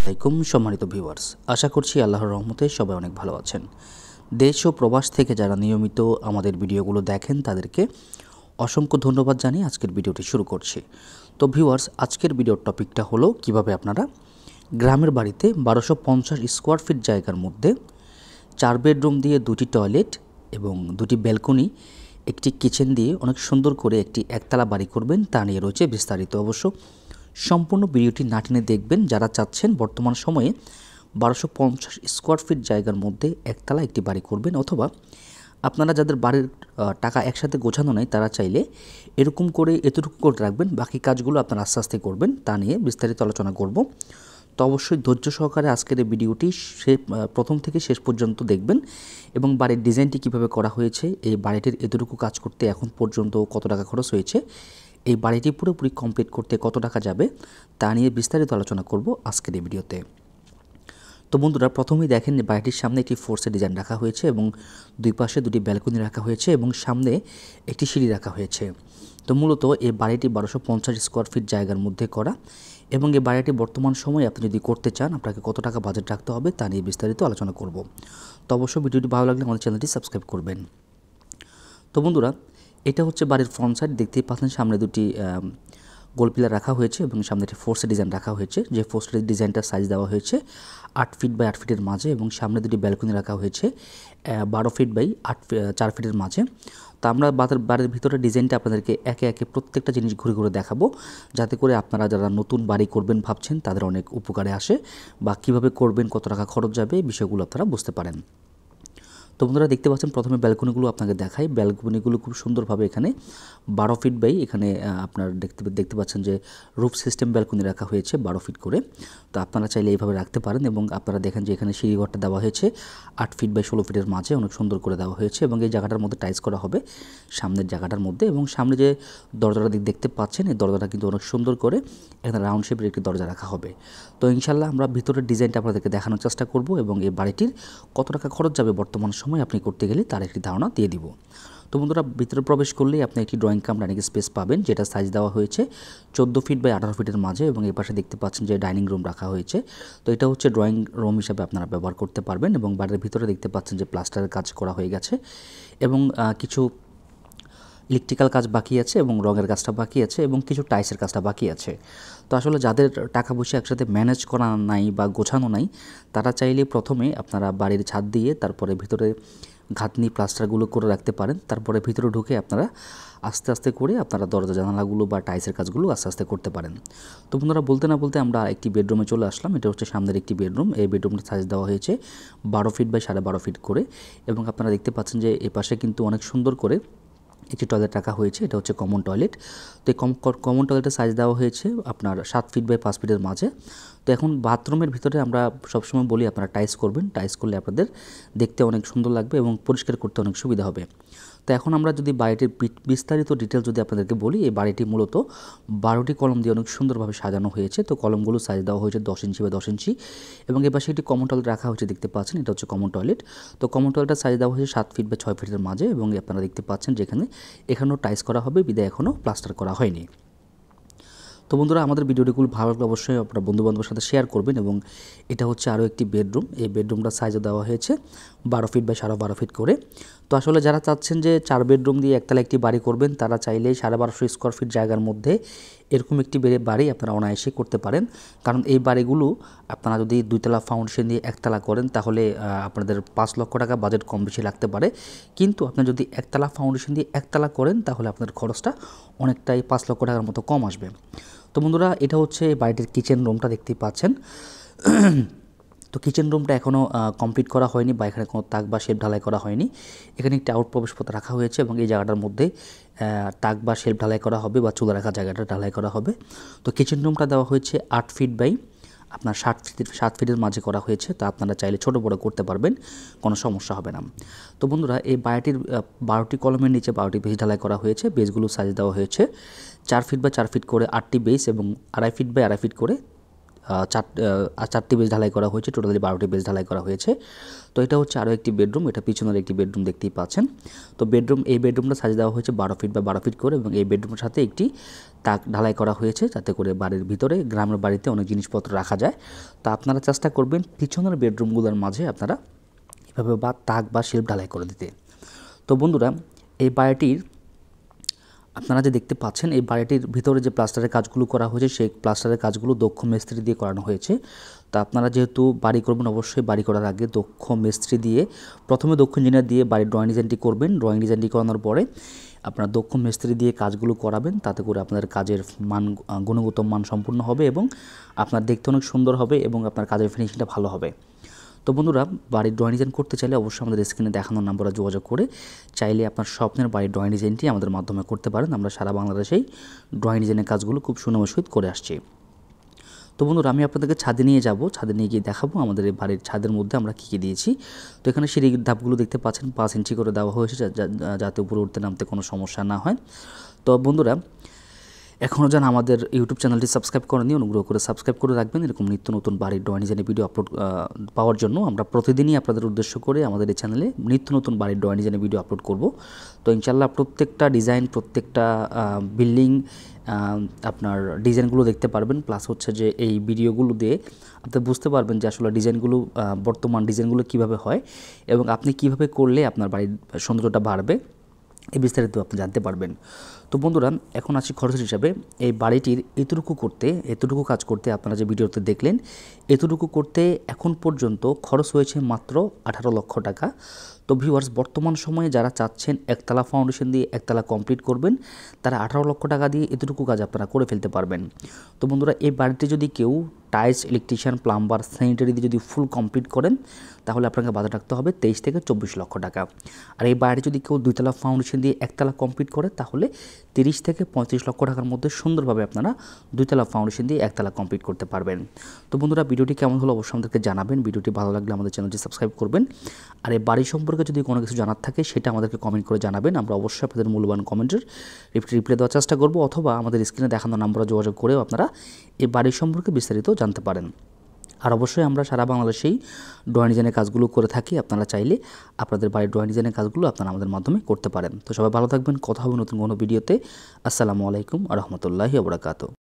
আলাইকুম সম্মানিত ভিউয়ার্স, আশা করছি আল্লাহর রহমতে সবাই অনেক ভালো আছেন। দেশ ও প্রবাস থেকে যারা নিয়মিত আমাদের ভিডিওগুলো দেখেন তাদেরকে অসংখ্য ধন্যবাদ জানিয়ে আজকের ভিডিওটি শুরু করছি। তো ভিউয়ার্স, আজকের ভিডিওর টপিকটা হলো কিভাবে আপনারা গ্রামের বাড়িতে 1250 স্কোয়ার ফিট জায়গার মধ্যে 4 বেডরুম দিয়ে 2টি টয়লেট এবং 2টি ব্যালকনি, একটি কিচেন দিয়ে অনেক সুন্দর করে একটি একতলা বাড়ি করবেন তা নিয়ে রয়েছে বিস্তারিত। অবশ্য সম্পূর্ণ ভিডিওটি না টেনে দেখবেন যারা চাচ্ছেন বর্তমান সময়ে 1250 স্কোয়ার ফিট জায়গার মধ্যে একতলা একটি বাড়ি করবেন, অথবা আপনারা যাদের বাড়ির টাকা একসাথে গোছানো নেই তারা চাইলে এরকম করে এতটুকু করে রাখবেন, বাকি কাজগুলো আপনারা আস্তে আস্তে করবেন তা নিয়ে বিস্তারিত আলোচনা করব। তো অবশ্যই ধৈর্য সহকারে আজকের এই ভিডিওটি প্রথম থেকে শেষ পর্যন্ত দেখবেন এবং বাড়ির ডিজাইনটি কিভাবে করা হয়েছে, এই বাড়িটির এতটুকু কাজ করতে এখন পর্যন্ত কত টাকা খরচ হয়েছে, এই বাড়িটি পুরোপুরি কমপ্লিট করতে কত টাকা যাবে তা নিয়ে বিস্তারিত আলোচনা করব আজকের এই ভিডিওতে। তো বন্ধুরা, প্রথমেই দেখেন বাড়িটির সামনে একটি ফোর্সের ডিজাইন রাখা হয়েছে এবং দুই পাশে 2টি ব্যালকনি রাখা হয়েছে এবং সামনে একটি সিঁড়ি রাখা হয়েছে। তো মূলত এই বাড়িটি 1250 স্কোয়ার ফিট জায়গার মধ্যে করা এবং এই বাড়িটি বর্তমান সময়ে আপনি যদি করতে চান আপনাকে কত টাকা বাজেট রাখতে হবে তা নিয়ে বিস্তারিত আলোচনা করব। তো অবশ্যই ভিডিওটি ভালো লাগলে আমাদের চ্যানেলটি সাবস্ক্রাইব করবেন। তো বন্ধুরা, এটা হচ্ছে বাড়ির ফ্রন্ট সাইড, দেখতেই পাচ্ছেন সামনে 2টি গোল পিলার রাখা হয়েছে এবং সামনে একটি ফোর্সের ডিজাইন রাখা হয়েছে, যে ফোর্সের ডিজাইনটার সাইজ দেওয়া হয়েছে 8 ফিট বাই 8 ফিটের মাঝে এবং সামনে 2টি ব্যালকনি রাখা হয়েছে 12 ফিট বাই 4 ফিটের মাঝে। তো আমরা বাড়ির ভিতরে ডিজাইনটা আপনাদেরকে একে একে প্রত্যেকটা জিনিস ঘুরে ঘুরে দেখাবো, যাতে করে আপনারা যারা নতুন বাড়ি করবেন ভাবছেন তাদের অনেক উপকারে আসে, বা কীভাবে করবেন, কত টাকা খরচ যাবে, এই বিষয়গুলো আপনারা বুঝতে পারেন। তো বন্ধুরা, দেখতে পাচ্ছেন প্রথমে ব্যালকনিগুলো আপনাকে দেখাই। ব্যালকনিগুলো খুব সুন্দরভাবে এখানে 12 ফিট বাই এখানে আপনার দেখতে পাচ্ছেন যে রুফ সিস্টেম ব্যালকনি রাখা হয়েছে 12 ফিট করে। তো আপনারা চাইলে এইভাবে রাখতে পারেন এবং আপনারা দেখেন যে এখানে সিঁড়িঘরটা দেওয়া হয়েছে 8 ফিট বাই 16 ফিটের মাঝে, অনেক সুন্দর করে দেওয়া হয়েছে এবং এই জায়গাটার মধ্যে টাইলস করা হবে সামনের জায়গাটার মধ্যে। এবং সামনে যে দরজাটা দেখতে পাচ্ছেন এই দরজাটা কিন্তু অনেক সুন্দর করে এখানে রাউন্ড শেপের একটি দরজা রাখা হবে। তো ইনশাল্লাহ আমরা ভিতরের ডিজাইনটা আপনাদেরকে দেখানোর চেষ্টা করব এবং এই বাড়িটির কত টাকা খরচ যাবে বর্তমান সময় আপনি করতে গেলে তার একটি ধারণা দিয়ে দিব। তো বন্ধুরা, ভিতরে প্রবেশ করলেই আপনি একটি ড্রয়িং কাম ডাইনিং স্পেস পাবেন, যেটা সাইজ দেওয়া হয়েছে 14 ফিট বাই 18 ফিটের মাঝে এবং এই পাশে দেখতে পাচ্ছেন যে ডাইনিং রুম রাখা হয়েছে। তো এটা হচ্ছে ড্রয়িং রুম হিসাবে আপনারা ব্যবহার করতে পারবেন এবং বাড়ির ভিতরে দেখতে পাচ্ছেন যে প্লাস্টারের কাজ করা হয়ে গেছে এবং কিছু ইলেকট্রিক্যাল কাজ বাকি আছে এবং রঙের কাজটা বাকি আছে এবং কিছু টাইলসের কাজটা বাকি আছে। তো আসলে যাদের টাকা পয়সা একসাথে ম্যানেজ করা নাই বা গোছানো নাই তারা চাইলে প্রথমে আপনারা বাড়ির ছাদ দিয়ে তারপরে ভিতরে ঘাতনি প্লাস্টারগুলো করে রাখতে পারেন, তারপরে ভিতরে ঢুকে আপনারা আস্তে আস্তে করে আপনারা দরজা জানালাগুলো বা টাইলসের কাজগুলো আস্তে আস্তে করতে পারেন। তো বন্ধুরা, বলতে না বলতে আমরা একটি বেডরুমে চলে আসলাম। এটা হচ্ছে সামনের একটি বেডরুম। এই বেডরুমটা সাইজ দেওয়া হয়েছে 12 ফিট বাই 12.5 ফিট করে এবং আপনারা দেখতে পাচ্ছেন যে এ পাশে কিন্তু অনেক সুন্দর করে একটি টয়লেট রাখা হয়েছে, এটা হচ্ছে কমন টয়লেট। তো এই কমন টয়লেটের সাইজ দেওয়া হয়েছে আপনার 7 ফিট বাই 5 ফিটের মাঝে। তো এখন বাথরুমের ভিতরে আমরা সবসময় বলি আপনারা টাইলস করবেন, টাইলস করলে আপনাদের দেখতে অনেক সুন্দর লাগবে এবং পরিষ্কার করতে অনেক সুবিধা হবে। তো এখন আমরা যদি বাড়িটির বিস্তারিত ডিটেল যদি আপনাদেরকে বলি, এই বাড়িটি মূলত 12টি কলম দিয়ে অনেক সুন্দরভাবে সাজানো হয়েছে। তো কলমগুলো সাইজ দেওয়া হয়েছে 10 ইঞ্চি বা 10 ইঞ্চি এবং এর পাশে একটি কমন টয়লেট রাখা হয়েছে, দেখতে পাচ্ছেন এটা হচ্ছে কমন টয়লেট। তো কমন টয়লেটের সাইজ দেওয়া হয়েছে 7 ফিট বা 6 ফিটের মাঝে এবং আপনারা দেখতে পাচ্ছেন যেখানে এখানেও টাইলস করা হবে, বিদায় এখনও প্লাস্টার করা হয়নি। তো বন্ধুরা, আমাদের ভিডিওটিগুলো ভালো লাগলে অবশ্যই আপনারা বন্ধুবান্ধবের সাথে শেয়ার করবেন এবং এটা হচ্ছে আরও একটি বেডরুম। এই বেডরুমটার সাইজও দেওয়া হয়েছে 12 ফিট বাই 12.5 ফিট করে। তো আসলে যারা চাচ্ছেন যে 4 বেডরুম দিয়ে একতলা একটি বাড়ি করবেন তারা চাইলেই 1250 স্কোয়ার ফিট জায়গার মধ্যে এরকম একটি বাড়ি আপনারা অনায়াসে করতে পারেন, কারণ এই বাড়িগুলো আপনারা যদি 2তলা ফাউন্ডেশন দিয়ে একতলা করেন তাহলে আপনাদের 5 লক্ষ টাকা বাজেট কম বেশি লাগতে পারে, কিন্তু আপনি যদি একতলা ফাউন্ডেশন দিয়ে একতলা করেন তাহলে আপনার খরচটা অনেকটাই 5 লক্ষ টাকার মতো কম আসবে। তো বন্ধুরা, এটা হচ্ছে বাড়িটির কিচেন রুমটা দেখতেই পাচ্ছেন। তো কিচেন রুমটা এখনও কমপ্লিট করা হয়নি বা এখানে কোনো তাক বা শেল্ফ ঢালাই করা হয়নি। এখানে একটি আউট প্রবেশপথ রাখা হয়েছে এবং এই জায়গাটার মধ্যে তাক বা শেল্ফ ঢালাই করা হবে বা চুলা রাখা জায়গাটা ঢালাই করা হবে। তো কিচেন রুমটা দেওয়া হয়েছে 8 ফিট বাই আপনার 7 ফিটের মাঝে করা হয়েছে। তো আপনারা চাইলে ছোটো বড়ো করতে পারবেন, কোনো সমস্যা হবে না। তো বন্ধুরা, এই বাড়িটির 12টি কলমের নিচে 12টি বেস ঢালাই করা হয়েছে। বেসগুলো সাইজ দেওয়া হয়েছে 4 ফিট বা 4 ফিট করে 8টি বেস এবং 2.5 ফিট বাই 2.5 ফিট করে চারটি বেজ ঢালাই করা হয়েছে, টোটালি 12টি বেজ ঢালাই করা হয়েছে। তো এটা হচ্ছে আরও একটি বেডরুম, এটা পিছনের একটি বেডরুম দেখতেই পাচ্ছেন। তো এই বেডরুমটা সাজিয়ে দেওয়া হয়েছে 12 ফিট বা 12 ফিট করে, এবং এই বেডরুমের সাথে একটি তাক ঢালাই করা হয়েছে যাতে করে বাড়ির ভিতরে, গ্রামের বাড়িতে অনেক জিনিসপত্র রাখা যায়। তো আপনারা চেষ্টা করবেন পিছনের বেডরুমগুলোর মাঝে আপনারা এভাবে বা তাক বা শেলফ ঢালাই করে দিতে। তো বন্ধুরা, এই বাড়িটির আপনারা যে দেখতে পাচ্ছেন, এই বাড়িটির ভিতরে যে প্লাস্টারের কাজগুলো করা হয়েছে সেই প্লাস্টারের কাজগুলো দক্ষ মিস্ত্রি দিয়ে করানো হয়েছে। তো আপনারা যেহেতু বাড়ি করবেন, অবশ্যই বাড়ি করার আগে দক্ষ মিস্ত্রি দিয়ে, প্রথমে দক্ষ ইঞ্জিনিয়ার দিয়ে বাড়ির ড্রয়িং ডিজাইনটি করবেন। ড্রয়িং ডিজাইনটি করানোর পরে আপনারা দক্ষ মিস্ত্রি দিয়ে কাজগুলো করাবেন, তাতে করে আপনাদের কাজের মান, গুণগত মান সম্পূর্ণ হবে এবং আপনার দেখতে অনেক সুন্দর হবে এবং আপনার কাজের ফিনিশিংটা ভালো হবে। তো বন্ধুরা, বাড়ির ড্রয়িং ডিজাইন করতে চাইলে অবশ্যই আমাদের স্ক্রিনে দেখানো নাম্বারে যোগাযোগ করে চাইলে আপনার স্বপ্নের বাড়ির ড্রয়িং ডিজাইনটি আমাদের মাধ্যমে করতে পারেন। আমরা সারা বাংলাদেশেই ড্রয়িং ডিজাইনের কাজগুলো খুব সুনামের সহিত করে আসছি। তো বন্ধুরা, আমি আপনাদেরকে ছাদে নিয়ে যাব, ছাদে নিয়ে গিয়ে দেখাবো আমাদের এই বাড়ির ছাদের মধ্যে আমরা কী কী দিয়েছি। তো এখানে সিঁড়ির ধাপগুলো দেখতে পাচ্ছেন 5 ইঞ্চি করে দেওয়া হয়েছে যাতে উপরে উঠতে নামতে কোনো সমস্যা না হয়। তো বন্ধুরা, এখনও যেন আমাদের ইউটিউব চ্যানেলটি সাবস্ক্রাইব করেননি, অনুগ্রহ করে সাবস্ক্রাইব করে রাখবেন। এরকম নিত্য নতুন বাড়ির ড্রয়িং ডিজাইনের ভিডিও আপলোড পাওয়ার জন্য আমরা প্রতিদিনই আপনাদের উদ্দেশ্য করে আমাদের এই চ্যানেলে নিত্য নতুন বাড়ির ড্রয়িং ডিজাইনের ভিডিও আপলোড করব। তো ইনশাল্লাহ প্রত্যেকটা ডিজাইন, প্রত্যেকটা বিল্ডিং আপনার ডিজাইনগুলো দেখতে পারবেন। প্লাস হচ্ছে যে এই ভিডিওগুলো দিয়ে আপনি বুঝতে পারবেন যে আসলে ডিজাইনগুলো, বর্তমান ডিজাইনগুলো কীভাবে হয় এবং আপনি কীভাবে করলে আপনার বাড়ির সৌন্দর্যটা বাড়বে, এই বিস্তারিত আপনি জানতে পারবেন। তো বন্ধুরা, এখন আসি খরচ হিসাবে। এই বাড়িটির এতটুকু কাজ করতে আপনারা যে ভিডিওতে দেখলেন, এতটুকু করতে এখন পর্যন্ত খরচ হয়েছে মাত্র 18 লক্ষ টাকা। তো ভিউয়ার্স, বর্তমান সময়ে যারা চাচ্ছেন একতলা ফাউন্ডেশন দিয়ে একতলা কমপ্লিট করবেন, তারা 18 লক্ষ টাকা দিয়ে এতটুকু কাজ আপনারা করে ফেলতে পারবেন। তো বন্ধুরা, এই বাড়িটি যদি কেউ টাইলস, ইলেকট্রিশিয়ান, প্লাম্বার, স্যানিটারি দিয়ে যদি ফুল কমপ্লিট করেন, তাহলে আপনাকে বাজেট রাখতে হবে 23 থেকে 24 লক্ষ টাকা। আর এই বাড়িটি যদি কেউ 2তলা ফাউন্ডেশন দিয়ে একতলা কমপ্লিট করে, তাহলে 30 থেকে 35 লক্ষ টাকার মধ্যে সুন্দরভাবে আপনারা 2তলা ফাউন্ডেশন দিয়ে একতলা কমপ্লিট করতে পারবেন। তো বন্ধুরা, ভিডিওটি কেমন হলো অবশ্যই আমাদেরকে জানাবেন। ভিডিওটি ভালো লাগলে আমাদের চ্যানেলটি সাবস্ক্রাইব করবেন। আর এই বাড়ি সম্পর্কে যদি কোনো কিছু জানার থাকে সেটা আমাদেরকে কমেন্ট করে জানাবেন। আমরা অবশ্যই আপনাদের মূল্যবান কমেন্টের রিপ্লাই দেওয়ার চেষ্টা করব, অথবা আমাদের স্ক্রিনে দেখানো নাম্বারে যোগাযোগ করেও আপনারা এই বাড়ির সম্পর্কে বিস্তারিত জানতে পারেন। আর অবশ্যই আমরা সারা বাংলাদেশেই ড্রয়িং ডিজাইনের কাজগুলো করে থাকি। আপনারা চাইলে আপনাদের বাড়ির ড্রয়িং ডিজাইনের কাজগুলো আপনারা আমাদের মাধ্যমে করতে পারেন। তো সবাই ভালো থাকবেন, কথা হবে নতুন কোনো ভিডিওতে। আসসালামু আলাইকুম ওয়া রাহমাতুল্লাহি ওয়া বারাকাতুহু।